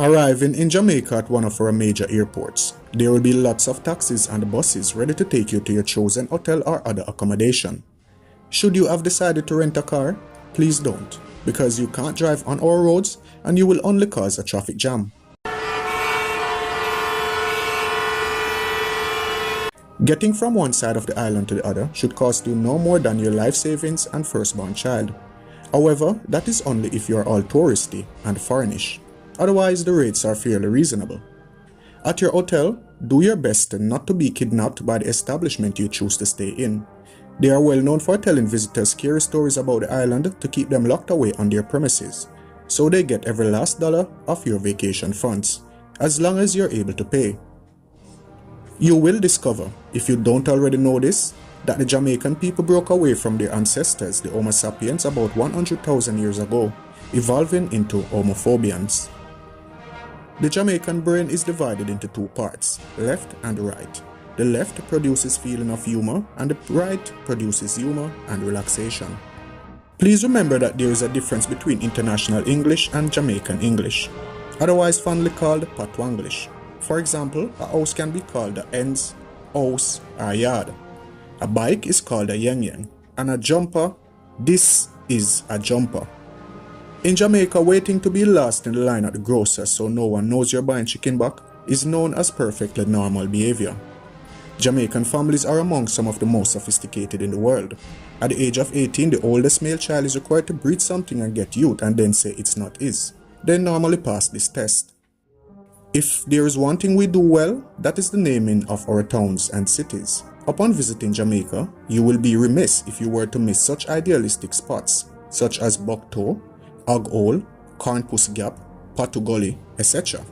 Arriving in Jamaica at one of our major airports, there will be lots of taxis and buses ready to take you to your chosen hotel or other accommodation. Should you have decided to rent a car, please don't, because you can't drive on our roads and you will only cause a traffic jam. Getting from one side of the island to the other should cost you no more than your life savings and firstborn child. However, that is only if you are all touristy and foreignish. Otherwise, the rates are fairly reasonable. At your hotel, do your best not to be kidnapped by the establishment you choose to stay in. They are well known for telling visitors scary stories about the island to keep them locked away on their premises, so they get every last dollar of your vacation funds, as long as you're able to pay. You will discover, if you don't already know this, that the Jamaican people broke away from their ancestors, the Homo sapiens, about 100,000 years ago, evolving into Homophobians. The Jamaican brain is divided into two parts, left and right. The left produces feeling of humor and the right produces humor and relaxation. Please remember that there is a difference between International English and Jamaican English, otherwise fondly called Patois. For example, a house can be called a ends, house, or yard. A bike is called a yang, and a jumper, this is a jumper. In Jamaica, waiting to be last in the line at the grocer so no one knows you're buying chicken back is known as perfectly normal behavior. Jamaican families are among some of the most sophisticated in the world. At the age of 18, the oldest male child is required to breed something and get youth and then say it's not his. They normally pass this test. If there is one thing we do well, that is the naming of our towns and cities. Upon visiting Jamaica, you will be remiss if you were to miss such idealistic spots, such as Bucktoe, Hog Hole, Cornpuss Gap, Patu Gully, etc.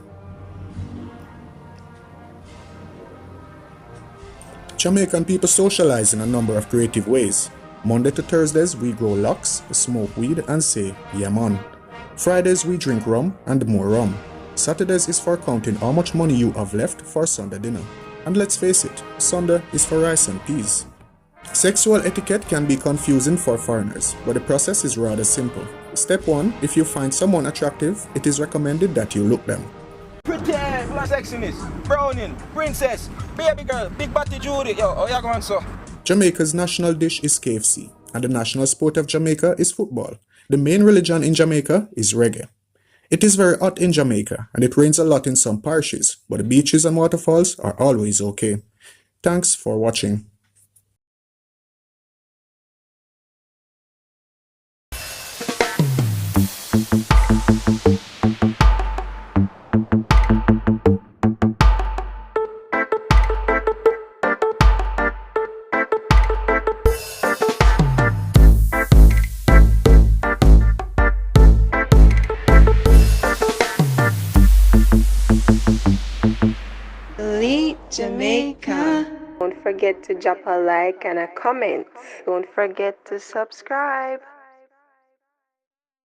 Jamaican people socialize in a number of creative ways. Monday to Thursdays we grow locks, smoke weed and say, yeah man. Fridays we drink rum and more rum. Saturdays is for counting how much money you have left for Sunday dinner. And let's face it, Sunday is for rice and peas. Sexual etiquette can be confusing for foreigners, but the process is rather simple. Step 1. If you find someone attractive, it is recommended that you look them. Pretty, black sexiness, browning, princess, baby girl, big body Judy, yo, how you going so? Jamaica's national dish is KFC, and the national sport of Jamaica is football. The main religion in Jamaica is reggae. It is very hot in Jamaica, and it rains a lot in some parishes, but the beaches and waterfalls are always okay. Thanks for watching. Jamaica. Don't forget to drop a like and a comment. Don't forget to subscribe.